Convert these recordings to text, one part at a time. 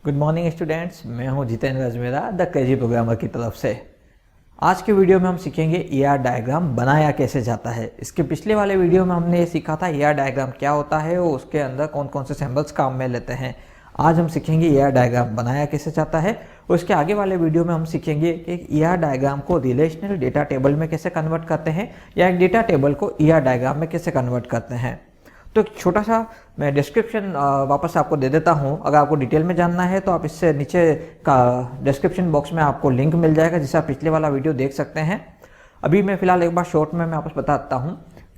Good morning students, मैं हूं Jitendra Ajmera the crazy programmer की तरफ से। आज के वीडियो में हम सीखेंगे ER डायग्राम बनाया कैसे जाता है। इसके पिछले वाले वीडियो में हमने ये सीखा था ER डायग्राम क्या होता है और उसके अंदर कौन कौन से सिंबल्स काम में लेते हैं। आज हम सीखेंगे ER डायग्राम बनाया कैसे जाता है और इसके आगे वाले वीडियो में हम सीखेंगे कि ER डायग्राम को रिलेशनल डेटा टेबल में कैसे कन्वर्ट करते हैं या एक डेटा टेबल को ER डायग्राम में कैसे कन्वर्ट करते हैं। तो एक छोटा सा मैं डिस्क्रिप्शन वापस आपको दे देता हूं। अगर आपको डिटेल में जानना है तो आप इससे नीचे का डिस्क्रिप्शन बॉक्स में आपको लिंक मिल जाएगा जिससे आप पिछले वाला वीडियो देख सकते हैं। अभी मैं फिलहाल एक बार शॉर्ट में मैं आपको बताता हूं।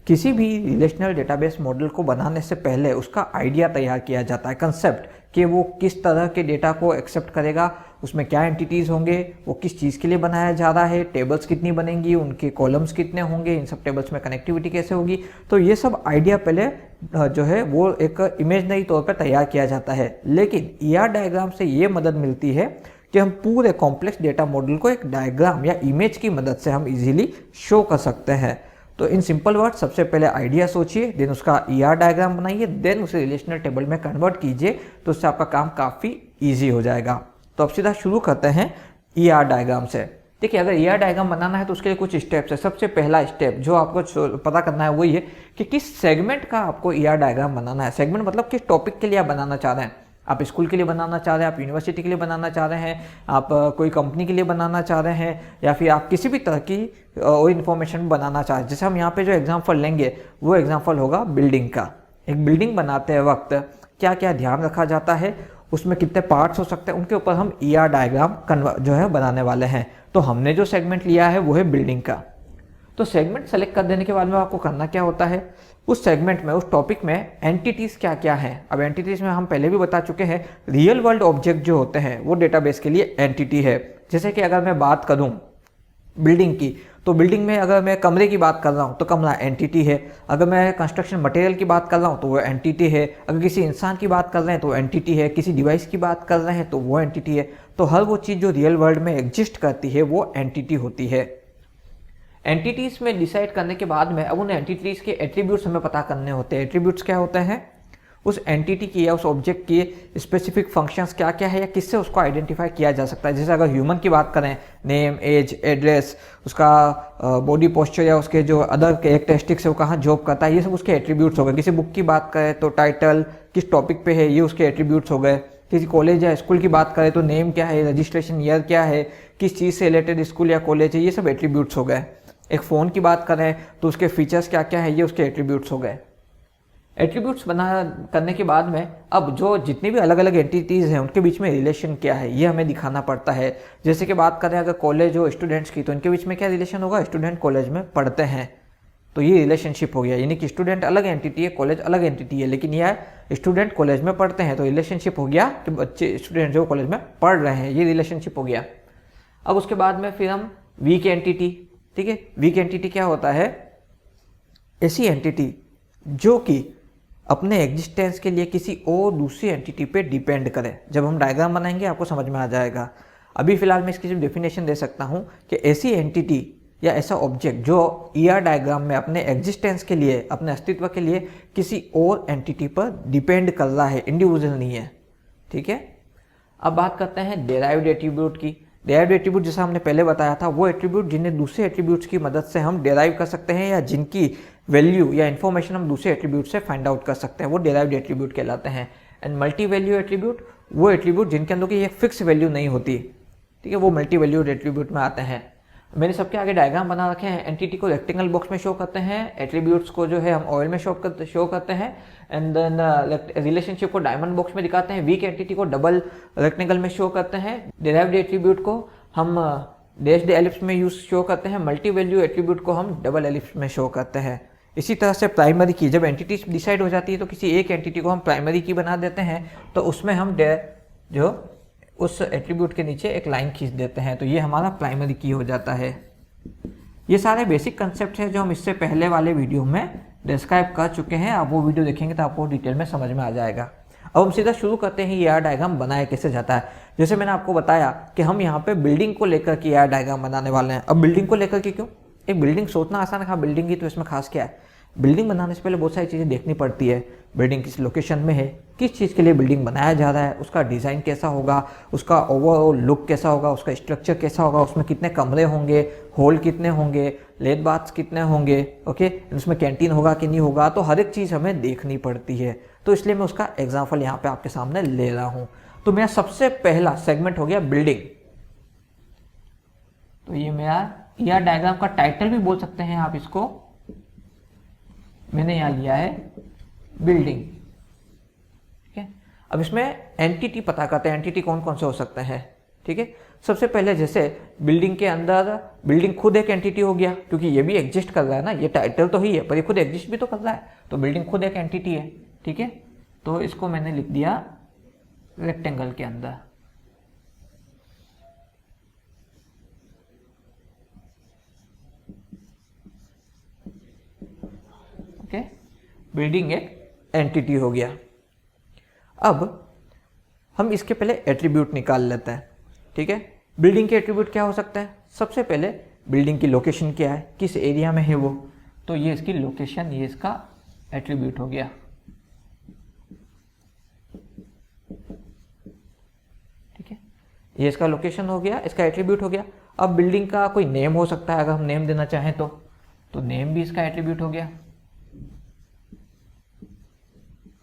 किसी भी रिलेशनल डेटाबेस मॉडल को बनाने से पहले उसका आइडिया तैयार किया जाता है, कंसेप्ट कि वो किस तरह के डेटा को एक्सेप्ट करेगा, उसमें क्या एंटिटीज़ होंगे, वो किस चीज़ के लिए बनाया जा रहा है, टेबल्स कितनी बनेंगी, उनके कॉलम्स कितने होंगे, इन सब टेबल्स में कनेक्टिविटी कैसे होगी। तो ये सब आइडिया पहले जो है वो एक इमेजनरी तौर पर तैयार किया जाता है। लेकिन ER डायग्राम से ये मदद मिलती है कि हम पूरे कॉम्प्लेक्स डेटा मॉडल को एक डायग्राम या इमेज की मदद से हम इजीली शो कर सकते हैं। तो इन सिंपल वर्ड, सबसे पहले आइडिया सोचिए, देन उसका ER डायग्राम बनाइए, देन उसे रिलेशनल टेबल में कन्वर्ट कीजिए, तो उससे आपका काम काफ़ी ईजी हो जाएगा। तो अब सीधा शुरू करते हैं ER डायग्राम से। देखिए, अगर ER डायग्राम बनाना है तो उसके लिए कुछ स्टेप्स है। सबसे पहला स्टेप जो आपको पता करना है वो ये कि किस सेगमेंट का आपको ER डायग्राम बनाना है। सेगमेंट मतलब किस टॉपिक के लिए आप बनाना चाह रहे हैं। आप स्कूल के लिए बनाना चाह रहे हैं, आप यूनिवर्सिटी के लिए बनाना चाह रहे हैं, आप कोई कंपनी के लिए बनाना चाह रहे हैं, या फिर आप किसी भी तरह की वो इन्फॉर्मेशन बनाना चाह रहे हैं। जैसे हम यहाँ पे जो एग्जांपल लेंगे वो एग्जांपल होगा बिल्डिंग का। एक बिल्डिंग बनाते वक्त क्या क्या ध्यान रखा जाता है, उसमें कितने पार्ट्स हो सकते हैं, उनके ऊपर हम ER डायग्राम जो है बनाने वाले हैं। तो हमने जो सेगमेंट लिया है वो है बिल्डिंग का। तो सेगमेंट सेलेक्ट कर देने के बाद में आपको करना क्या होता है, उस सेगमेंट में, उस टॉपिक में एंटिटीज़ क्या क्या हैं। अब एंटिटीज़ में हम पहले भी बता चुके हैं, रियल वर्ल्ड ऑब्जेक्ट जो होते हैं वो डेटाबेस के लिए एंटिटी है। जैसे कि अगर मैं बात करूं बिल्डिंग की, तो बिल्डिंग में अगर मैं कमरे की बात कर रहा हूँ तो कमरा एंटिटी है। अगर मैं कंस्ट्रक्शन मटेरियल की बात कर रहा हूँ तो वो एंटिटी है। अगर किसी इंसान की बात कर रहे हैं तो एंटिटी है। किसी डिवाइस की बात कर रहे हैं तो वो एंटिटी है। तो हर वो चीज़ जो रियल वर्ल्ड में एग्जिस्ट करती है वो एंटिटी होती है। एंटिटीज़ में डिसाइड करने के बाद में अब उन एंटिटीज़ के एट्रीब्यूट्स हमें पता करने होते हैं। एट्रीब्यूट्स क्या होते हैं, उस एंटिटी की या उस ऑब्जेक्ट की स्पेसिफिक फंक्शंस क्या क्या है या किससे उसको आइडेंटिफाई किया जा सकता है। जैसे अगर ह्यूमन की बात करें, नेम, एज, एड्रेस, उसका बॉडी पोस्चर या उसके जो अदर कैरेक्टरिस्टिक्स है वो कहाँ जॉब करता है, ये सब उसके एट्रीब्यूट्स हो गए। किसी बुक की बात करें तो टाइटल, किस टॉपिक पे है, ये उसके एट्रीब्यूट्स हो गए। किसी कॉलेज या स्कूल की बात करें तो नेम क्या है, रजिस्ट्रेशन ईयर क्या है, किस चीज़ से रिलेटेड स्कूल या कॉलेज है, ये सब एट्रीब्यूट्स हो गए। एक फ़ोन की बात करें तो उसके फीचर्स क्या क्या है, ये उसके एट्रीब्यूट्स हो गए। एट्रीब्यूट्स बना करने के बाद में अब जो जितनी भी अलग अलग एंटिटीज़ हैं उनके बीच में रिलेशन क्या है ये हमें दिखाना पड़ता है। जैसे कि बात करें अगर कॉलेज हो स्टूडेंट्स की, तो इनके बीच में क्या रिलेशन होगा, स्टूडेंट कॉलेज में पढ़ते हैं, तो ये रिलेशनशिप हो गया। यानी कि स्टूडेंट अलग एंटिटी है, कॉलेज अलग एंटिटी है, लेकिन यह स्टूडेंट कॉलेज में पढ़ते हैं, तो रिलेशनशिप हो गया कि बच्चे स्टूडेंट जो कॉलेज में पढ़ रहे हैं, ये रिलेशनशिप हो गया। अब उसके बाद में फिर हम वीक एंटिटी, ठीक है, वीक एंटिटी क्या होता है, ऐसी एंटिटी जो कि अपने एग्जिस्टेंस के लिए किसी और दूसरी एंटिटी पे डिपेंड करे। जब हम डायग्राम बनाएंगे आपको समझ में आ जाएगा। अभी फिलहाल मैं इसकी सिर्फ डेफिनेशन दे सकता हूँ कि ऐसी एंटिटी या ऐसा ऑब्जेक्ट जो ER डायग्राम में अपने एग्जिस्टेंस के लिए, अपने अस्तित्व के लिए किसी और एंटिटी पर डिपेंड कर रहा है, इंडिविजुअल नहीं है, ठीक है। अब बात करते हैं डेराइव्ड एट्रीब्यूट की। डेराइव्ड एट्रीब्यूट जैसा हमने पहले बताया था, वो एट्रीब्यूट जिन्हें दूसरे एट्रीब्यूट्स की मदद से हम डेराइव कर सकते हैं या जिनकी वैल्यू या इन्फॉर्मेशन हम दूसरे एट्रीब्यूट से फाइंड आउट कर सकते हैं, वो डेराइव्ड एट्रीब्यूट कहलाते हैं। एंड मल्टी वैल्यू एट्रीब्यूट, वो एट्रीब्यूट जिनके अंदर की एक फिक्स वैल्यू नहीं होती, ठीक है, वो मल्टी वैल्यू एट्रीब्यूट में आते हैं। मैंने सबके आगे डायग्राम बना रखे हैं। एंटिटी को रेक्टेंगल बॉक्स में शो करते हैं, एट्रीब्यूट्स को जो है हम ऑयल में शो करते हैं, एंड देन रिलेशनशिप को डायमंड बॉक्स में दिखाते हैं। वीक एंटिटी को डबल रेक्टेंगल में शो करते हैं। डेराइव्ड एट्रीब्यूट को हम डैश्ड एलिप्स में शो करते हैं। मल्टी वैल्यू एट्रीब्यूट को हम डबल एलिप्स में शो करते हैं। इसी तरह से प्राइमरी की, जब एंटिटीज डिसाइड हो जाती है तो किसी एक एंटिटी को हम प्राइमरी की बना देते हैं, तो उसमें हम जो उस एट्रीब्यूट के नीचे एक लाइन खींच देते हैं, तो ये हमारा प्राइमरी की हो जाता है। ये सारे बेसिक कंसेप्ट हैं जो हम इससे पहले वाले वीडियो में डिस्क्राइब कर चुके हैं। आप वो वीडियो देखेंगे तो आपको डिटेल में समझ में आ जाएगा। अब हम सीधा शुरू करते हैं ER डायग्राम बनाया कैसे जाता है। जैसे मैंने आपको बताया कि हम यहाँ पे बिल्डिंग को लेकर के ER डायग्राम बनाने वाले हैं। अब बिल्डिंग को लेकर के क्यों, एक बिल्डिंग सोचना आसान है, हाँ बिल्डिंग की तो इसमें खास क्या है। बिल्डिंग बनाने से पहले बहुत सारी चीज़ें देखनी पड़ती है। बिल्डिंग किस लोकेशन में है, किस चीज़ के लिए बिल्डिंग बनाया जा रहा है, उसका डिज़ाइन कैसा होगा, उसका ओवरऑल लुक कैसा होगा, उसका स्ट्रक्चर कैसा होगा, उसमें कितने कमरे होंगे, हॉल कितने होंगे, लेट बाथ्स कितने होंगे, ओके, उसमें कैंटीन होगा कि नहीं होगा, तो हर एक चीज़ हमें देखनी पड़ती है। तो इसलिए मैं उसका एग्जाम्पल यहाँ पे आपके सामने ले रहा हूँ। तो मेरा सबसे पहला सेगमेंट हो गया बिल्डिंग। तो ये मेरा ईआर डायग्राम का टाइटल भी बोल सकते हैं आप इसको, मैंने यहाँ लिया है बिल्डिंग। ठीक है, अब इसमें एंटिटी पता करते हैं, एंटिटी कौन कौन से हो सकते हैं। ठीक है, सबसे पहले जैसे बिल्डिंग के अंदर बिल्डिंग खुद एक एंटिटी हो गया, क्योंकि ये भी एग्जिस्ट कर रहा है ना, ये टाइटल तो ही है पर ये खुद एग्जिस्ट भी तो कर रहा है, तो बिल्डिंग खुद एक एंटिटी है। ठीक है, तो इसको मैंने लिख दिया रेक्टेंगल के अंदर। ओके, बिल्डिंग एक एंटिटी हो गया। अब हम इसके पहले एट्रीब्यूट निकाल लेते हैं। ठीक है, बिल्डिंग के एट्रीब्यूट क्या हो सकते हैं? सबसे पहले बिल्डिंग की लोकेशन क्या है, किस एरिया में है वो, तो ये इसकी लोकेशन, ये इसका एट्रीब्यूट हो गया। ठीक है, ये इसका लोकेशन हो गया, इसका एट्रीब्यूट हो गया। अब बिल्डिंग का कोई नेम हो सकता है, अगर हम नेम देना चाहें तो नेम भी इसका एट्रीब्यूट हो गया।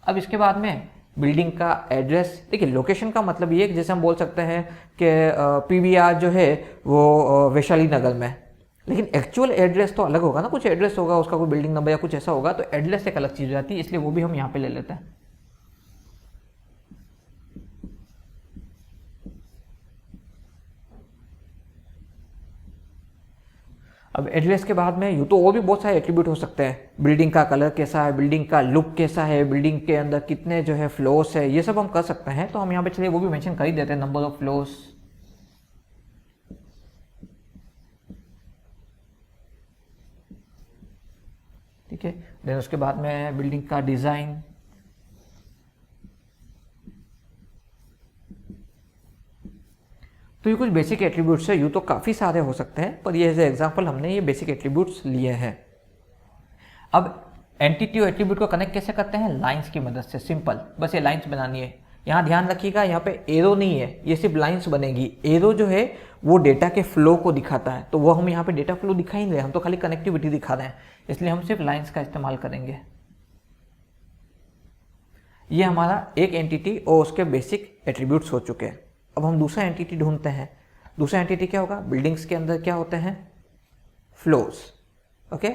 अब इसके बाद में बिल्डिंग का एड्रेस, देखिए लोकेशन का मतलब ये कि जैसे हम बोल सकते हैं कि पीवीआर जो है वो वैशाली नगर में, लेकिन एक्चुअल एड्रेस तो अलग होगा ना, कुछ एड्रेस होगा उसका, कोई बिल्डिंग नंबर या कुछ ऐसा होगा, तो एड्रेस एक अलग चीज़ हो जाती है, इसलिए वो भी हम यहाँ पे ले लेते हैं। अब एड्रेस के बाद में यूँ तो और भी बहुत सारे एट्रीब्यूट हो सकते हैं, बिल्डिंग का कलर कैसा है, बिल्डिंग का लुक कैसा है, बिल्डिंग के अंदर कितने जो है फ्लोर्स है, ये सब हम कर सकते हैं। तो हम यहाँ पे चलिए वो भी मेंशन कर ही देते हैं, नंबर ऑफ फ्लोर्स। ठीक है, देन उसके बाद में बिल्डिंग का डिज़ाइन, तो ये कुछ बेसिक एट्रीब्यूट्स है, यूँ तो काफ़ी सारे हो सकते हैं, पर ये एज एग्जाम्पल हमने ये बेसिक एट्रीब्यूट्स लिए हैं। अब एंटिटी और एट्रीब्यूट को कनेक्ट कैसे करते हैं? लाइंस की मदद से। सिंपल, बस ये लाइंस बनानी है। यहाँ ध्यान रखिएगा, यहाँ पे एरो नहीं है, ये सिर्फ लाइंस बनेगी। एरो जो है वो डेटा के फ्लो को दिखाता है, तो वो हम यहाँ पे डेटा फ्लो दिखा ही नहीं रहे, हम तो खाली कनेक्टिविटी दिखा रहे हैं, इसलिए हम सिर्फ लाइंस का इस्तेमाल करेंगे। ये हमारा एक एंटिटी और उसके बेसिक एट्रीब्यूट्स हो चुके हैं। अब हम दूसरा एंटिटी ढूंढते हैं। दूसरा एंटिटी क्या होगा? बिल्डिंग्स के अंदर क्या होते हैं? फ्लोर्स। ओके,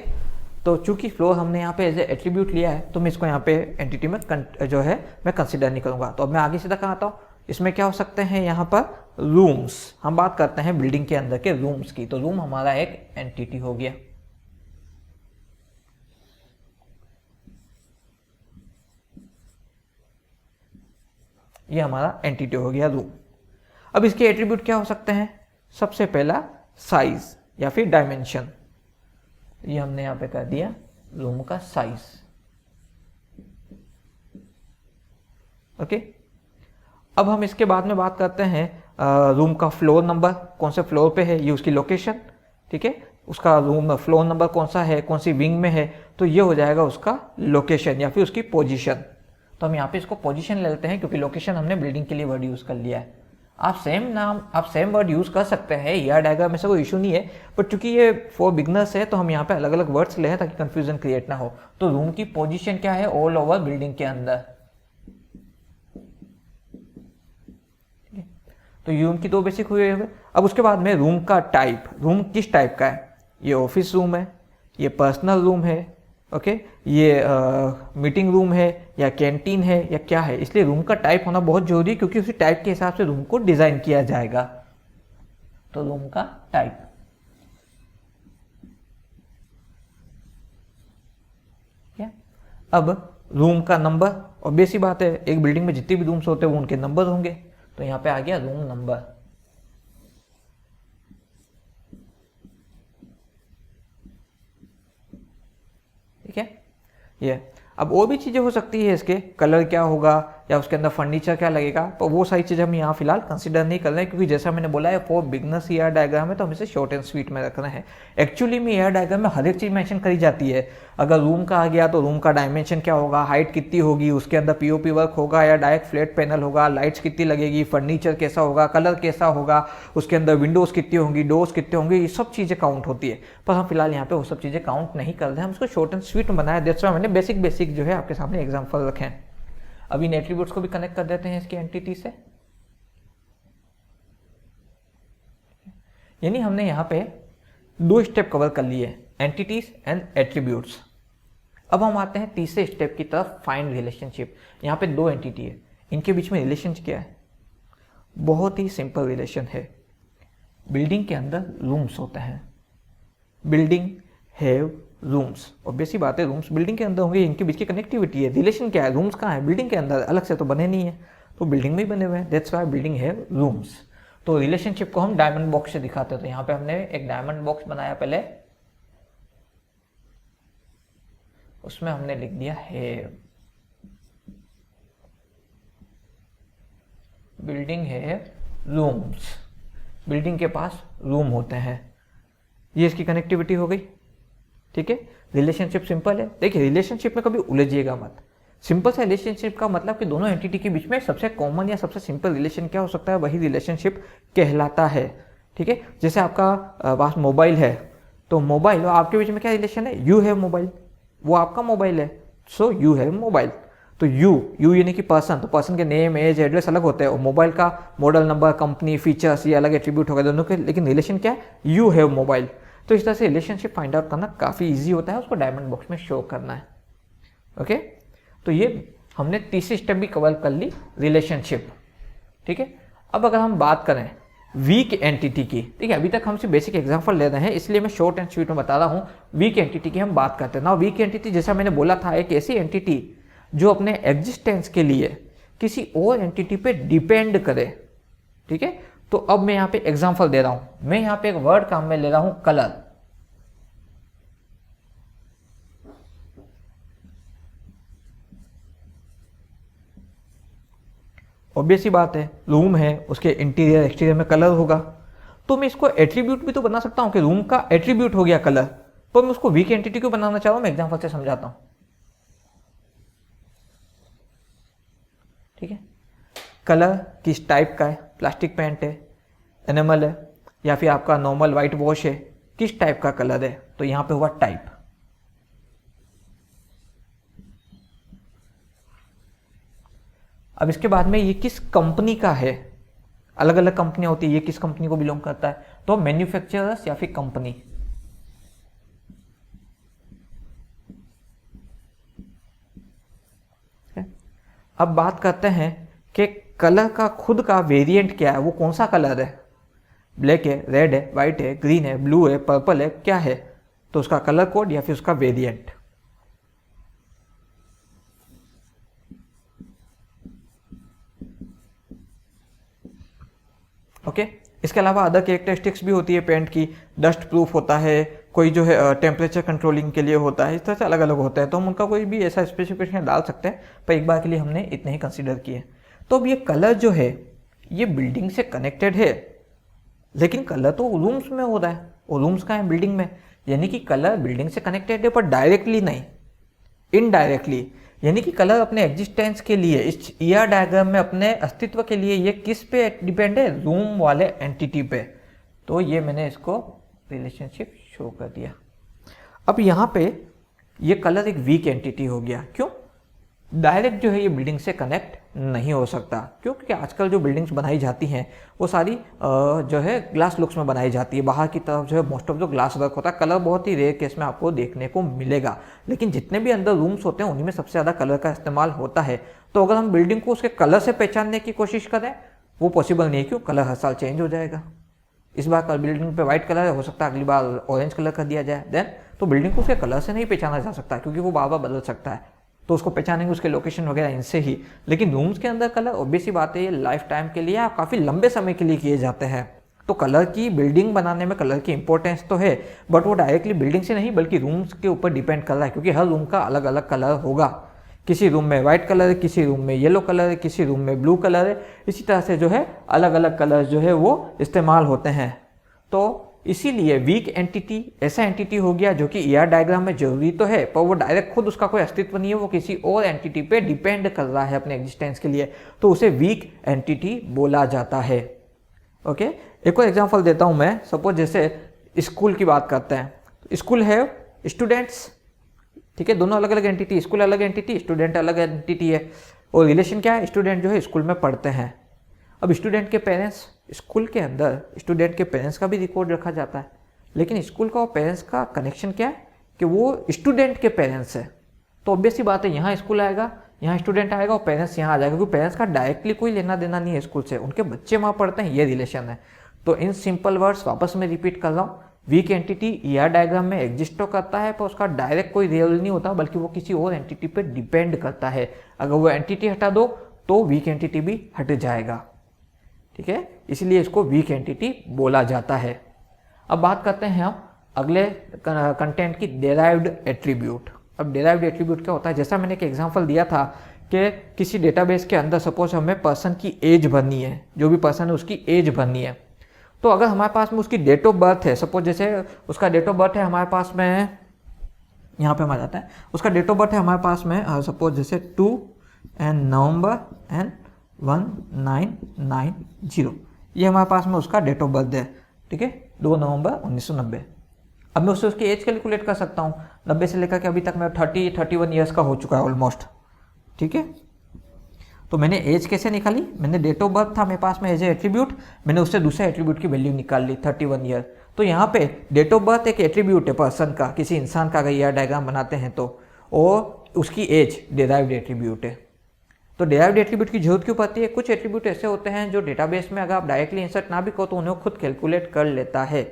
तो चूंकि फ्लोर हमने यहाँ पे एज ए एट्रीब्यूट लिया है, तो मैं इसको यहाँ पे एंटिटी में जो है मैं कंसिडर नहीं करूँगा। तो अब मैं आगे सीधा कहाँ आता हूँ, इसमें क्या हो सकते हैं? यहाँ पर रूम्स, हम बात करते हैं बिल्डिंग के अंदर के रूम्स की, तो रूम हमारा एक एंटिटी हो गया। ये हमारा एंटिटी हो गया रूम। अब इसके एट्रीब्यूट क्या हो सकते हैं? सबसे पहला साइज या फिर डायमेंशन, ये हमने यहां पे कर दिया रूम का साइज। ओके, अब हम इसके बाद में बात करते हैं रूम का फ्लोर नंबर, कौन से फ्लोर पे है, ये उसकी लोकेशन। ठीक है, उसका रूम फ्लोर नंबर कौन सा है, कौन सी विंग में है, तो ये हो जाएगा उसका लोकेशन या फिर उसकी पोजीशन। तो हम यहाँ पे इसको पोजीशन ले लेते हैं, क्योंकि लोकेशन हमने बिल्डिंग के लिए वर्ड यूज कर लिया है। आप सेम वर्ड यूज कर सकते हैं, ईआर डायग्राम में से कोई इशू नहीं है, बट चूंकि ये फॉर बिगनर्स है तो हम यहाँ पे अलग अलग वर्ड्स ले हैं ताकि कंफ्यूजन क्रिएट ना हो। तो रूम की पोजीशन क्या है? ऑल ओवर बिल्डिंग के अंदर। तो रूम की दो बेसिक हुए। अब उसके बाद में रूम का टाइप, रूम किस टाइप का है? ये ऑफिस रूम है, ये पर्सनल रूम है, ओके, ये मीटिंग रूम है या कैंटीन है या क्या है, इसलिए रूम का टाइप होना बहुत जरूरी है, क्योंकि उसी टाइप के हिसाब से रूम को डिजाइन किया जाएगा। तो रूम का टाइप, क्या? अब रूम का नंबर, और बेसी बात है, एक बिल्डिंग में जितने भी रूम्स होते हैं वो उनके नंबर होंगे, तो यहाँ पे आ गया रूम नंबर। ठीक है, ये अब और भी चीज़ें हो सकती है, इसके कलर क्या होगा, या उसके अंदर फर्नीचर क्या लगेगा, तो वो सारी चीज़ें हम यहाँ फिलहाल कंसिडर नहीं कर रहे हैं, क्योंकि जैसा मैंने बोला है फॉर बिगनर्स ईआर डायग्राम है, तो हम इसे शॉर्ट एंड स्वीट में रख रहे हैं। एक्चुअली में ईआर डायग्राम में हर एक चीज़ मेंशन करी जाती है। अगर रूम का आ गया तो रूम का डायमेंशन क्या होगा, हाइट कितनी होगी, उसके अंदर पीओपी वर्क होगा या डायरेक्ट फ्लैट पैनल होगा, लाइट्स कितनी लगेगी, फर्नीचर कैसा होगा, कलर कैसा होगा, उसके अंदर विंडोज़ कितनी होंगी, डोर्स कितने होंगे, ये सब चीज़ें काउंट होती है। पर हम फिलहाल यहाँ पे वो सब चीज़ें काउंट नहीं कर रहे हैं, हम इसको शॉर्ट एंड स्वीट में बनाया। दैट्स व्हाई मैंने बेसिक जो है आपके सामने एग्जाम्पल रखे हैं। अब इन एट्रीब्यूट्स को भी कनेक्ट कर देते हैं इसकी एंटिटी से। यानी हमने यहाँ पे 2 स्टेप कवर कर लिए, एंटिटीज एंड एट्रीब्यूट्स। अब हम आते हैं तीसरे स्टेप की तरफ, फाइंड रिलेशनशिप। यहाँ पे 2 एंटिटी है, इनके बीच में रिलेशन क्या है? बहुत ही सिंपल रिलेशन है। बिल्डिंग के अंदर रूम्स होते हैं, बिल्डिंग हैव रूम्स, ऑब्वियस ही बात है रूम्स बिल्डिंग के अंदर होंगे, इनके बीच की कनेक्टिविटी है। रिलेशन क्या है? रूम्स कहाँ है? बिल्डिंग के अंदर, अलग से तो बने नहीं है, तो बिल्डिंग में ही बने हुए हैं। That's why building have rooms. तो रिलेशनशिप को हम डायमंड बॉक्स से दिखाते हैं। तो यहाँ पे हमने एक डायमंड बॉक्स बनाया पहले, उसमें हमने लिख दिया have, building have rooms, building के पास रूम होते हैं। ये इसकी कनेक्टिविटी हो गई, ठीक है। रिलेशनशिप सिंपल है। देखिए रिलेशनशिप में कभी उलझिएगा मत। सिंपल सा रिलेशनशिप का मतलब कि दोनों एंटिटी के बीच में सबसे कॉमन या सबसे सिंपल रिलेशन क्या हो सकता है, वही रिलेशनशिप कहलाता है, ठीक है। जैसे आपका पास मोबाइल है, तो मोबाइल और आपके बीच में क्या रिलेशन है? यू हैव मोबाइल, वो आपका मोबाइल है, सो यू हैव मोबाइल। तो यू यानी कि पर्सन, तो पर्सन के नेम, एज, एड्रेस अलग होते हैं, और मोबाइल का मॉडल नंबर, कंपनी, फीचर्स, ये अलग एट्रीब्यूट हो गए दोनों के, लेकिन रिलेशन क्या है? You have mobile. तो इस तरह से रिलेशनशिप फाइंड आउट करना काफ़ी इजी होता है, उसको डायमंड बॉक्स में शो करना है। ओके, तो ये हमने तीसरी स्टेप भी कवर कर ली, रिलेशनशिप, ठीक है। अब अगर हम बात करें वीक एंटिटी की, ठीक है, अभी तक हम सिर्फ बेसिक एग्जांपल ले रहे हैं, इसलिए मैं शॉर्ट एंड स्वीट में बता रहा हूँ। वीक एंटिटी की हम बात करते हैं ना। वीक एंटिटी जैसा मैंने बोला था, एक ऐसी एंटिटी जो अपने एग्जिस्टेंस के लिए किसी और एंटिटी पे डिपेंड करे, ठीक है। तो अब मैं यहाँ पे एग्जांपल दे रहा हूं। मैं यहाँ पे एक वर्ड काम में ले रहा हूं, कलर। ऑब्वियस ही बात है, रूम है, उसके इंटीरियर एक्सटीरियर में कलर होगा, तो मैं इसको एट्रीब्यूट भी तो बना सकता हूं कि रूम का एट्रीब्यूट हो गया कलर। तो मैं उसको वीक एंटिटी क्यों बनाना चाह रहा हूं, मैं एग्जांपल से समझाता हूं, ठीक है। कलर किस टाइप का है? प्लास्टिक पेंट है, एनिमल है, या फिर आपका नॉर्मल वाइट वॉश है, किस टाइप का कलर है? तो यहां पे हुआ टाइप। अब इसके बाद में ये किस कंपनी का है? अलग अलग कंपनियां होती है, ये किस कंपनी को बिलोंग करता है? तो मैन्युफैक्चरर्स या फिर कंपनी। अब बात करते हैं कि कलर का खुद का वेरिएंट क्या है, वो कौन सा कलर है? ब्लैक है, रेड है, वाइट है, ग्रीन है, ब्लू है, पर्पल है, क्या है? तो उसका कलर कोड या फिर उसका वेरिएंट। ओके, इसके अलावा अदर कैरेक्टरिस्टिक्स भी होती है पेंट की। डस्ट प्रूफ होता है, कोई जो है टेम्परेचर कंट्रोलिंग के लिए होता है, इस तरह से अलग अलग होता है। तो हम उनका कोई भी ऐसा स्पेसिफिकेशन डाल सकते हैं, पर एक बार के लिए हमने इतने ही कंसीडर किए। तो अब ये कलर जो है ये बिल्डिंग से कनेक्टेड है, लेकिन कलर तो रूम्स में हो रहा है, और रूम्स का है बिल्डिंग में, यानी कि कलर बिल्डिंग से कनेक्टेड है, पर डायरेक्टली नहीं, इनडायरेक्टली। यानी कि कलर अपने एग्जिस्टेंस के लिए, इस ईआर डायग्राम में अपने अस्तित्व के लिए ये किस पे डिपेंड है? रूम वाले एंटिटी पे। तो ये मैंने इसको रिलेशनशिप शो कर दिया। अब यहाँ पे ये कलर एक वीक एंटिटी हो गया। क्यों? डायरेक्ट जो है ये बिल्डिंग से कनेक्ट नहीं हो सकता। क्यों? क्योंकि आजकल जो बिल्डिंग्स बनाई जाती हैं वो सारी जो है ग्लास लुक्स में बनाई जाती है। बाहर की तरफ जो है मोस्ट ऑफ जो ग्लास वर्क होता है, कलर बहुत ही रेयर केस में आपको देखने को मिलेगा। लेकिन जितने भी अंदर रूम्स होते हैं उन्हीं में सबसे ज़्यादा कलर का इस्तेमाल होता है। तो अगर हम बिल्डिंग को उसके कलर से पहचानने की कोशिश करें, वो पॉसिबल नहीं है। क्यों? कलर हर साल चेंज हो जाएगा। इस बार बिल्डिंग पे व्हाइट कलर है, हो सकता है अगली बार ऑरेंज कलर कर दिया जाए। देन तो बिल्डिंग को उसके कलर से नहीं पहचाना जा सकता, क्योंकि वो बार बार बदल सकता है। तो उसको पहचानेंगे उसके लोकेशन वगैरह इनसे ही। लेकिन रूम्स के अंदर कलर ऑब्वियस ही बात है, ये लाइफ टाइम के लिए या काफ़ी लंबे समय के लिए किए जाते हैं। तो कलर की बिल्डिंग बनाने में कलर की इंपॉर्टेंस तो है, बट वो डायरेक्टली बिल्डिंग से नहीं बल्कि रूम्स के ऊपर डिपेंड कर रहा है, क्योंकि हर रूम का अलग अलग कलर होगा। किसी रूम में वाइट कलर है, किसी रूम में येलो कलर है, किसी रूम में ब्लू कलर है। इसी तरह से जो है अलग अलग कलर जो है वो इस्तेमाल होते हैं। तो इसीलिए वीक एंटिटी ऐसा एंटिटी हो गया जो कि ईआर डायग्राम में जरूरी तो है, पर वो डायरेक्ट खुद उसका कोई अस्तित्व नहीं है, वो किसी और एंटिटी पे डिपेंड कर रहा है अपने एग्जिस्टेंस के लिए, तो उसे वीक एंटिटी बोला जाता है। ओके, एक और एग्जांपल देता हूं मैं। सपोज जैसे स्कूल की बात करते हैं, स्कूल है स्टूडेंट्स, ठीक है, दोनों अलग अलग एंटिटी, स्कूल अलग एंटिटी, स्टूडेंट अलग एंटिटी है, और रिलेशन क्या है, स्टूडेंट जो है स्कूल में पढ़ते हैं। अब स्टूडेंट के पेरेंट्स, स्कूल के अंदर स्टूडेंट के पेरेंट्स का भी रिकॉर्ड रखा जाता है, लेकिन स्कूल का और पेरेंट्स का कनेक्शन क्या है कि वो स्टूडेंट के पेरेंट्स है। तो ऑब्वियस सी बात है, यहाँ स्कूल आएगा, यहाँ स्टूडेंट आएगा और पेरेंट्स यहाँ आ जाएगा, क्योंकि पेरेंट्स का डायरेक्टली कोई लेना देना नहीं है स्कूल से, उनके बच्चे वहाँ पढ़ते हैं, ये रिलेशन है। तो इन सिंपल वर्ड्स वापस मैं रिपीट कर रहा हूँ, वीक एंटिटी ईआर डायग्राम में एग्जिस्ट तो करता है, पर उसका डायरेक्ट कोई रियल नहीं होता, बल्कि वो किसी और एंटिटी पे डिपेंड करता है। अगर वो एंटिटी हटा दो तो वीक एंटिटी भी हट जाएगा, ठीक है, इसलिए इसको वीक एंटिटी बोला जाता है। अब बात करते हैं हम अगले कंटेंट की, डेराइव्ड एट्रीब्यूट। अब डेराइव्ड एट्रीब्यूट क्या होता है, जैसा मैंने एक एग्जांपल दिया था कि किसी डेटाबेस के अंदर सपोज हमें पर्सन की एज भरनी है, जो भी पर्सन है उसकी एज भरनी है, तो अगर हमारे पास में उसकी डेट ऑफ बर्थ है, सपोज जैसे उसका डेट ऑफ बर्थ है हमारे पास में, यहाँ पे हमारा जाता है, उसका डेट ऑफ बर्थ है हमारे पास में सपोज जैसे 2 नवंबर 1990, ये हमारे पास में उसका डेट ऑफ बर्थ है, ठीक है, 2 नवंबर 1990। अब मैं उससे उसकी एज कैलकुलेट कर सकता हूँ, 90 से लेकर के अभी तक मैं 31 ईयर्स का हो चुका है ऑलमोस्ट, ठीक है। तो मैंने एज कैसे निकाली, मैंने डेट ऑफ बर्थ था मेरे पास में एज ए एट्रीब्यूट, मैंने उससे दूसरे एट्रीब्यूट की वैल्यू निकाल ली 31 ईयर। तो यहाँ पे डेट ऑफ बर्थ एक एट्रीब्यूट है पर्सन का, किसी इंसान का अगर ईआर डायग्राम बनाते हैं तो, और उसकी एज डेराइव्ड एट्रीब्यूट है। तो डेराइव्ड एट्रीब्यूट की जरूरत क्यों पड़ती है, कुछ एट्रीब्यूट ऐसे होते हैं जो डेटाबेस में अगर आप डायरेक्टली इंसर्ट ना भी करो तो उन्हें खुद कैलकुलेट कर लेता है।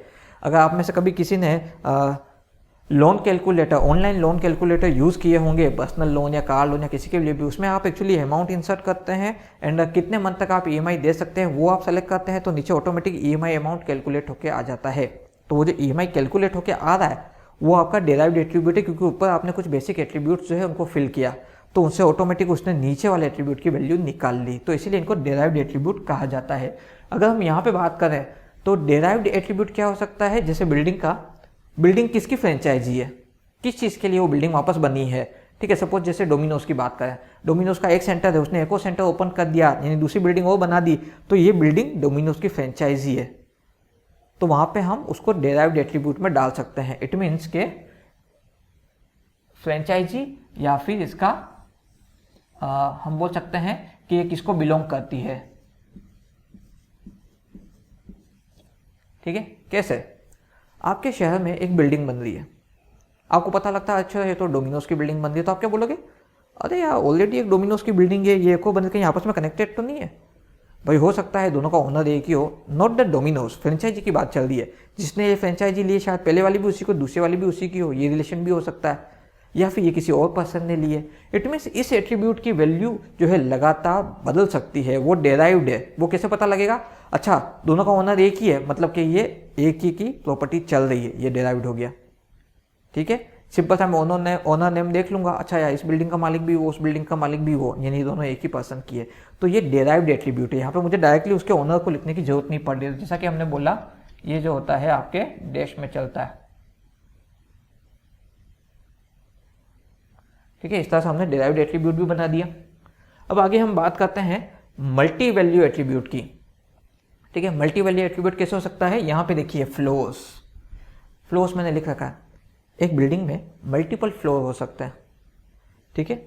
अगर आप में से कभी किसी ने loan calculator, online loan calculator use किए होंगे, पर्सनल लोन या कार लोन या किसी के लिए भी, उसमें आप एक्चुअली अमाउंट इंसर्ट करते हैं एंड कितने मंथ तक आप ईएमआई दे सकते हैं वो आप सेलेक्ट करते हैं, तो नीचे ऑटोमेटिक ईएमआई अमाउंट कैलकुलेट होकर आ जाता है। तो वो जो ईएमआई कैलकुलेट होकर आ रहा है वो आपका डेराइव्ड एट्रीब्यूट है, क्योंकि ऊपर आपने कुछ बेसिक एट्रीब्यूट्स जो है उनको फिल किया, तो उनसे ऑटोमेटिक उसने नीचे वाले एट्रीब्यूट की वैल्यू निकाल ली, तो इसीलिए इनको डेराइव्ड एट्रीब्यूट कहा जाता है। अगर हम यहाँ पे बात करें तो डेराइव्ड एट्रीब्यूट क्या हो सकता है, जैसे बिल्डिंग का, बिल्डिंग किसकी फ्रेंचाइजी है, किस चीज़ के लिए वो बिल्डिंग वापस बनी है, ठीक है। सपोज जैसे डोमिनोज की बात करें, डोमिनोज का एक सेंटर है, उसने एक और सेंटर ओपन कर दिया, यानी दूसरी बिल्डिंग और बना दी, तो ये बिल्डिंग डोमिनोज की फ्रेंचाइजी है, तो वहाँ पे हम उसको डेराइव्ड एट्रीब्यूट में डाल सकते हैं। इट मीन्स के फ्रेंचाइजी या फिर इसका हम बोल सकते हैं कि ये किसको बिलोंग करती है, ठीक है। कैसे, आपके शहर में एक बिल्डिंग बन रही है, आपको पता लगता है अच्छा ये तो डोमिनोज की बिल्डिंग बन रही है, तो आप क्या बोलोगे, अरे यार ऑलरेडी एक डोमिनोज की बिल्डिंग है, ये को बन के आपस में कनेक्टेड तो नहीं है। भाई हो सकता है दोनों का ओनर एक ही हो, नॉट द डोमिनोज, फ्रेंचाइजी की बात चल रही है, जिसने ये फ्रेंचाइजी ली शायद पहले वाली भी उसी को, दूसरी वाली भी उसी की हो, ये रिलेशन भी हो सकता है, या फिर ये किसी और पर्सन ने ली है। इट मीन्स इस एट्रीब्यूट की वैल्यू जो है लगातार बदल सकती है, वो डेराइव्ड है। वो कैसे पता लगेगा, अच्छा दोनों का ओनर एक ही है, मतलब कि ये एक ही की प्रॉपर्टी चल रही है, ये डेराइव्ड हो गया, ठीक है। सिंपल सा मैं ओनर नेम देख लूंगा, अच्छा यार इस बिल्डिंग का मालिक भी वो, उस बिल्डिंग का मालिक भी वो, यानी दोनों एक ही पर्सन की है, तो ये डेराइव्ड एट्रीब्यूट है। यहाँ पे मुझे डायरेक्टली उसके ओनर को लिखने की जरूरत नहीं पड़ रही है, जैसा कि हमने बोला ये जो होता है आपके डैश में चलता है, ठीक है। इस तरह से हमने डेराइव्ड एट्रीब्यूट भी बना दिया। अब आगे हम बात करते हैं मल्टी वैल्यू एट्रीब्यूट की, ठीक है। मल्टी वैल्यू एट्रीब्यूट कैसे हो सकता है, यहाँ पे देखिए फ्लोर्स मैंने लिख रखा है, एक बिल्डिंग में मल्टीपल फ्लोर हो सकते हैं, ठीक है।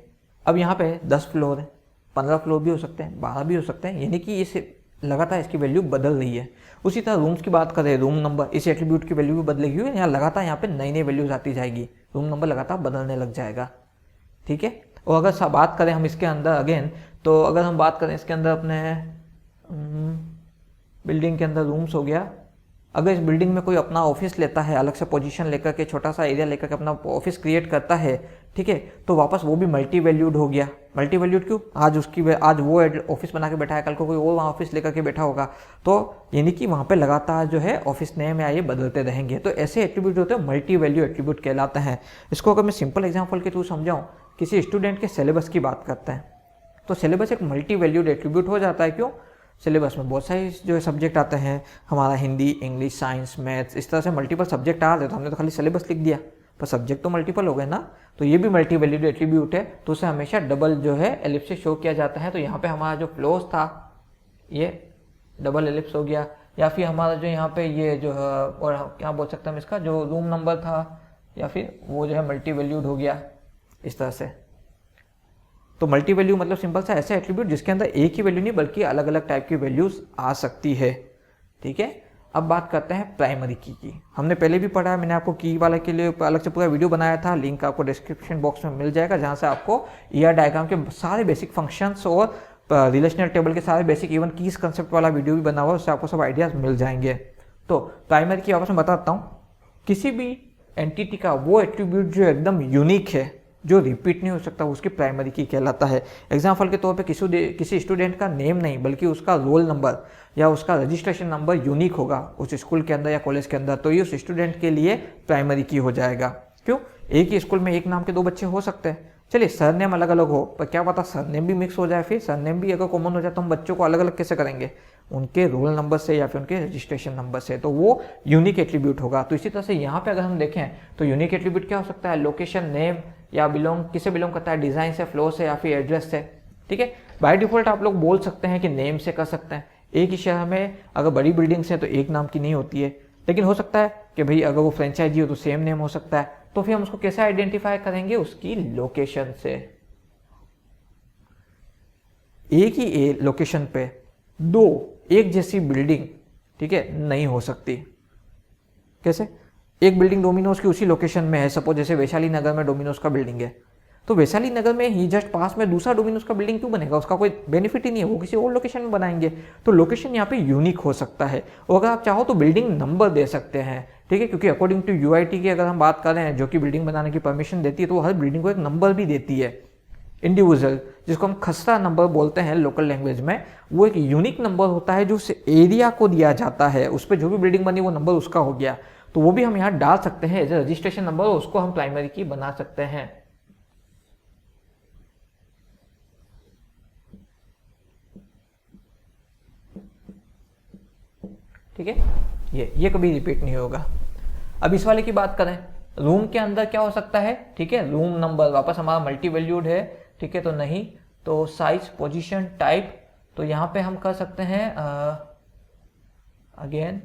अब यहाँ पे 10 फ्लोर है, 15 फ्लोर भी हो सकते हैं, 12 भी हो सकते हैं, यानी कि इस लगातार इसकी वैल्यू बदल रही है। उसी तरह रूम्स की बात करें, रूम नंबर, इस एट्रीब्यूट की वैल्यू भी बदलेगी, यहाँ लगातार यहाँ पे नई नई वैल्यूज आती जाएगी, रूम नंबर लगातार बदलने लग जाएगा, ठीक है। और अगर बात करें हम इसके अंदर अगेन, तो अगर हम बात करें इसके अंदर अपने बिल्डिंग के अंदर रूम्स हो गया, अगर इस बिल्डिंग में कोई अपना ऑफिस लेता है, अलग से पोजीशन लेकर के, छोटा सा एरिया लेकर के अपना ऑफिस क्रिएट करता है, ठीक है, तो वापस वो भी मल्टी वैल्यूड हो गया। मल्टी वैल्यूड क्यों? आज वो ऑफिस बना के बैठा है, कल को कोई और वहाँ ऑफिस लेकर के बैठा होगा, तो यानी कि वहाँ पे लगातार जो है ऑफिस नेम या ये बदलते रहेंगे। तो ऐसे एट्रीब्यूट होते हैं मल्टी वैल्यू एट्रीब्यूट कहलाते हैं। इसको अगर मैं सिंपल एग्जाम्पल के थ्रू समझाऊँ, किसी स्टूडेंट के सिलेबस की बात करते हैं, तो सिलेबस एक मल्टी वैल्यूड एट्रीब्यूट हो जाता है। क्यों? सिलेबस में बहुत सारे जो है सब्जेक्ट आते हैं, हमारा हिंदी, इंग्लिश, साइंस, मैथ्स, इस तरह से मल्टीपल सब्जेक्ट आ रहे, तो हमने तो खाली सिलेबस लिख दिया, पर सब्जेक्ट तो मल्टीपल हो गए ना। तो ये भी मल्टी वैल्यूड एट्रीब्यूट है, तो उसे हमेशा डबल जो है एलिप्स से शो किया जाता है। तो यहाँ पे हमारा जो क्लोज था ये डबल एलिप्स हो गया, या फिर हमारा जो यहाँ पे ये जो है, और क्या बोल सकते हैं हम इसका, जो रूम नंबर था या फिर वो जो है मल्टी वैल्यूड हो गया इस तरह से। तो मल्टी वैल्यू मतलब सिंपल सा ऐसा एट्रीब्यूट जिसके अंदर एक ही वैल्यू नहीं बल्कि अलग अलग टाइप की वैल्यूज आ सकती है। ठीक है, अब बात करते हैं प्राइमरी की। हमने पहले भी पढ़ा है, मैंने आपको की वाले के लिए अलग से पूरा वीडियो बनाया था, लिंक आपको डिस्क्रिप्शन बॉक्स में मिल जाएगा, जहां से आपको ईआर डायग्राम के सारे बेसिक फंक्शंस और रिलेशनल टेबल के सारे बेसिक इवन कीज कंसेप्ट वाला वीडियो भी बना हुआ है, उससे आपको सब आइडियाज मिल जाएंगे। तो प्राइमरी की वापस मैं बताता हूँ, किसी भी एंटिटी का वो एट्रीब्यूट जो एकदम यूनिक है, जो रिपीट नहीं हो सकता, उसकी प्राइमरी की कहलाता है। एग्जाम्पल के तौर पे किसी स्टूडेंट का नेम नहीं बल्कि उसका रोल नंबर या उसका रजिस्ट्रेशन नंबर यूनिक होगा उस स्कूल के अंदर या कॉलेज के अंदर, तो ये उस स्टूडेंट के लिए प्राइमरी की हो जाएगा। क्यों? एक ही स्कूल में एक नाम के दो बच्चे हो सकते हैं, चलिए सरनेम अलग अलग हो, पर क्या पता सरनेम भी मिक्स हो जाए, फिर सरनेम भी अगर कॉमन हो जाए तो हम बच्चों को अलग अलग कैसे करेंगे? उनके रोल नंबर से या फिर उनके रजिस्ट्रेशन नंबर से, तो वो यूनिक एट्रीब्यूट होगा। तो इसी तरह से यहाँ पे अगर हम देखें तो यूनिक एट्रीब्यूट क्या हो सकता है? लोकेशन, नेम, या किसे बिलोंग करता है? डिजाइन से, फ्लो से, या फिर एड्रेस से। ठीक है, बाय डिफॉल्ट आप लोग बोल सकते हैं कि नेम से कर सकते हैं। एक ही शहर में अगर बड़ी बिल्डिंग्स है तो एक नाम की नहीं होती है, लेकिन हो सकता है कि भाई अगर वो फ्रेंचाइजी हो तो सेम नेम हो सकता है। तो फिर हम उसको कैसे आइडेंटिफाई करेंगे? उसकी लोकेशन से। एक ही लोकेशन पे दो एक जैसी बिल्डिंग, ठीक है, नहीं हो सकती। कैसे? एक बिल्डिंग डोमिनोज की उसी लोकेशन में है, सपोज जैसे वैशाली नगर में डोमिनोज का बिल्डिंग है, तो वैशाली नगर में ही जस्ट पास में दूसरा डोमिनोज का बिल्डिंग क्यों बनेगा? उसका कोई बेनिफिट ही नहीं है, वो किसी और लोकेशन में बनाएंगे। तो लोकेशन यहाँ पे यूनिक हो सकता है, और अगर आप चाहो तो बिल्डिंग नंबर दे सकते हैं। ठीक है, क्योंकि अकॉर्डिंग टू यूआईटी की अगर हम बात कर रहे हैं, जो कि बिल्डिंग बनाने की परमिशन देती है, तो वो हर बिल्डिंग को एक नंबर भी देती है इंडिविजुअल, जिसको हम खसरा नंबर बोलते हैं लोकल लैंग्वेज में। वो एक यूनिक नंबर होता है जो उस एरिया को दिया जाता है, उस पर जो भी बिल्डिंग बनी वो नंबर उसका हो गया, तो वो भी हम यहाँ डाल सकते हैं एज ए रजिस्ट्रेशन नंबर, उसको हम प्राइमरी की बना सकते हैं। ठीक है, ये कभी रिपीट नहीं होगा। अब इस वाले की बात करें, रूम के अंदर क्या हो सकता है? ठीक है, रूम नंबर वापस हमारा मल्टी वैल्यूड है, ठीक है, तो नहीं। तो साइज, पोजीशन, टाइप, तो यहां पे हम कर सकते हैं अगेन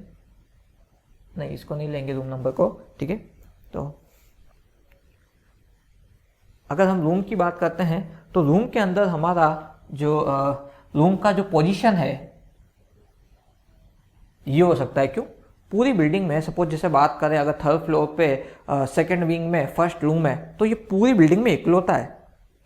नहीं, इसको नहीं लेंगे रूम नंबर को। ठीक है, तो अगर हम रूम की बात करते हैं तो रूम के अंदर हमारा जो रूम का जो पोजीशन है ये हो सकता है। क्यों? पूरी बिल्डिंग में सपोज जैसे बात करें, अगर थर्ड फ्लोर पे सेकंड विंग में फर्स्ट रूम है, तो ये पूरी बिल्डिंग में इकलौता है।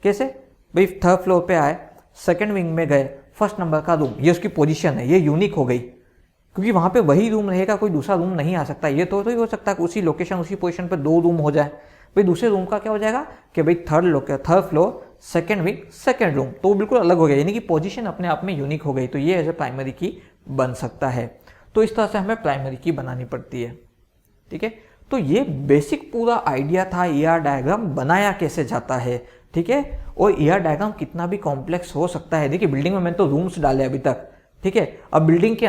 कैसे? भाई थर्ड फ्लोर पे आए, सेकंड विंग में गए, फर्स्ट नंबर का रूम, ये उसकी पोजीशन है, ये यूनिक हो गई, क्योंकि वहां पे वही रूम रहेगा, कोई दूसरा रूम नहीं आ सकता। ये तो ही हो सकता है कि उसी लोकेशन उसी पोजीशन पे दो रूम हो जाए। भाई दूसरे रूम का क्या हो जाएगा कि भाई third floor, second wing, second room, तो वो बिल्कुल अलग हो गया, यानी कि पोजीशन अपने आप में यूनिक हो गई। तो ये एज ए प्राइमरी की बन सकता है। तो इस तरह से हमें प्राइमरी की बनानी पड़ती है। ठीक है, तो ये बेसिक पूरा आइडिया था ईआर डायग्राम बनाया कैसे जाता है। ठीक है, और ईआर डायग्राम कितना भी कॉम्प्लेक्स हो सकता है। देखिए बिल्डिंग में मैंने तो रूम्स डाले अभी तक, ठीक है, अब बिल्डिंग के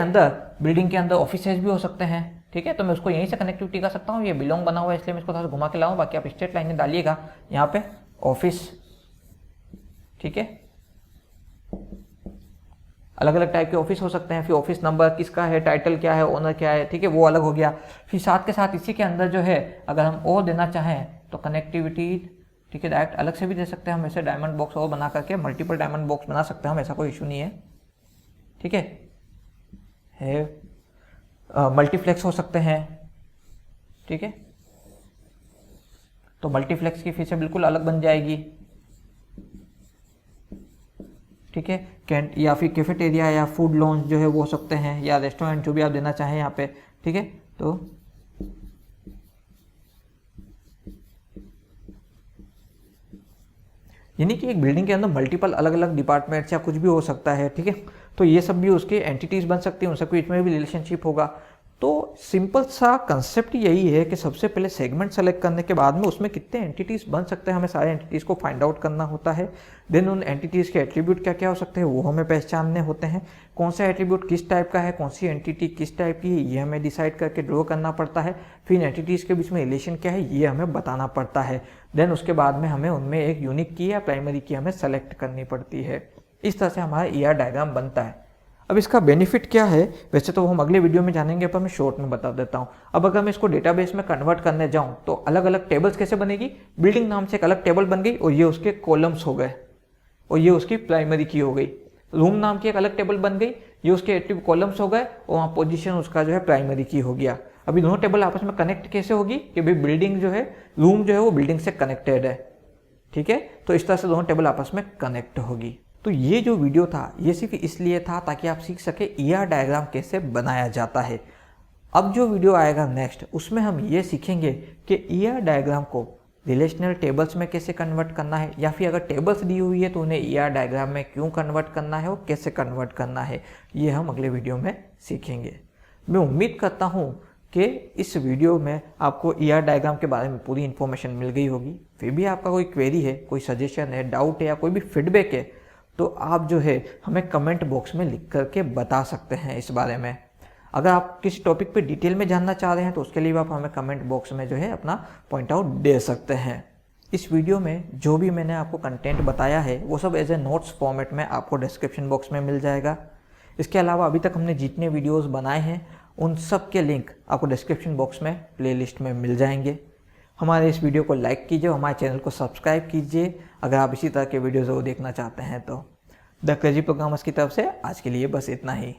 अंदर ऑफिसेज भी हो सकते हैं। ठीक है, तो मैं उसको यहीं से कनेक्टिविटी कर सकता हूँ। ये बिलोंग बना हुआ है इसलिए मैं इसको थोड़ा सा घुमा के लाऊं, बाकी आप स्ट्रेट लाइन में डालिएगा यहाँ पे ऑफिस। ठीक है, अलग अलग टाइप के ऑफिस हो सकते हैं, फिर ऑफिस नंबर किसका है, टाइटल क्या है, ओनर क्या है, ठीक है, वो अलग हो गया। फिर साथ के साथ इसी के अंदर जो है अगर हम और देना चाहें तो कनेक्टिविटी, ठीक है, डायरेक्ट अलग से भी दे सकते हैं हम, ऐसे डायमंड बॉक्स और बना करके मल्टीपल डायमंड बॉक्स बना सकते हैं हम, ऐसा कोई इशू नहीं है। ठीक है, मल्टीप्लेक्स हो सकते हैं। ठीक है, तो मल्टीप्लेक्स की फीस बिल्कुल अलग बन जाएगी। ठीक है, कैंट या फिर कैफेटेरिया या फूड लॉन्च जो है वो हो सकते हैं, या रेस्टोरेंट जो भी आप देना चाहें यहाँ पे। ठीक है। तो यानी कि एक बिल्डिंग के अंदर मल्टीपल अलग अलग डिपार्टमेंट्स या कुछ भी हो सकता है, ठीक है। तो ये सब भी उसके एंटिटीज बन सकती हैं, उन सबके बीच में भी रिलेशनशिप होगा। तो सिंपल सा कंसेप्ट यही है कि सबसे पहले सेगमेंट सेलेक्ट करने के बाद में उसमें कितने एंटिटीज बन सकते हैं, हमें सारे एंटिटीज को फाइंड आउट करना होता है। देन उन एंटिटीज के एट्रीब्यूट क्या क्या हो सकते हैं वो हमें पहचानने होते हैं। कौन सा एट्रीब्यूट किस टाइप का है, कौन सी एंटिटी किस टाइप की है, ये हमें डिसाइड करके ड्रॉ करना पड़ता है। फिर एंटिटीज के बीच में रिलेशन क्या है ये हमें बताना पड़ता है। देन उसके बाद में हमें उनमें एक यूनिक की या प्राइमरी की हमें सेलेक्ट करनी पड़ती है। इस तरह से हमारा ER डायग्राम बनता है। अब इसका बेनिफिट क्या है वैसे तो हम अगले वीडियो में जानेंगे, पर मैं शॉर्ट में बता देता हूँ। अब अगर मैं इसको डेटाबेस में कन्वर्ट करने जाऊँ तो अलग अलग टेबल्स कैसे बनेगी, बिल्डिंग नाम से एक अलग टेबल बन गई और ये उसके कॉलम्स हो गए और ये उसकी प्राइमरी की हो गई। रूम नाम की एक अलग टेबल बन गई, ये उसके एट्रीब्यूट कॉलम्स हो गए और वहाँ पोजीशन उसका जो है प्राइमरी की हो गया। अभी दोनों टेबल आपस में कनेक्ट कैसे होगी कि भाई बिल्डिंग जो है, रूम जो है वो बिल्डिंग से कनेक्टेड है, ठीक है। तो इस तरह से दोनों टेबल आपस में कनेक्ट होगी। तो ये जो वीडियो था ये सिर्फ इसलिए था ताकि आप सीख सके ER डायग्राम कैसे बनाया जाता है। अब जो वीडियो आएगा नेक्स्ट उसमें हम ये सीखेंगे कि ER डायग्राम को रिलेशनल टेबल्स में कैसे कन्वर्ट करना है, या फिर अगर टेबल्स दी हुई है तो उन्हें ER डायग्राम में क्यों कन्वर्ट करना है और कैसे कन्वर्ट करना है, ये हम अगले वीडियो में सीखेंगे। मैं उम्मीद करता हूँ कि इस वीडियो में आपको ER डायग्राम के बारे में पूरी इन्फॉर्मेशन मिल गई होगी। फिर भी आपका कोई क्वेरी है, कोई सजेशन है, डाउट है या कोई भी फीडबैक है तो आप जो है हमें कमेंट बॉक्स में लिख करके बता सकते हैं इस बारे में। अगर आप किसी टॉपिक पे डिटेल में जानना चाह रहे हैं तो उसके लिए आप हमें कमेंट बॉक्स में जो है अपना पॉइंट आउट दे सकते हैं। इस वीडियो में जो भी मैंने आपको कंटेंट बताया है वो सब एज ए नोट्स फॉर्मेट में आपको डिस्क्रिप्शन बॉक्स में मिल जाएगा। इसके अलावा अभी तक हमने जितने वीडियोज़ बनाए हैं उन सब के लिंक आपको डिस्क्रिप्शन बॉक्स में प्लेलिस्ट में मिल जाएंगे। हमारे इस वीडियो को लाइक कीजिए, हमारे चैनल को सब्सक्राइब कीजिए अगर आप इसी तरह के वीडियोज़ को देखना चाहते हैं तो। द क्रेजी प्रोग्रामर्स की तरफ से आज के लिए बस इतना ही।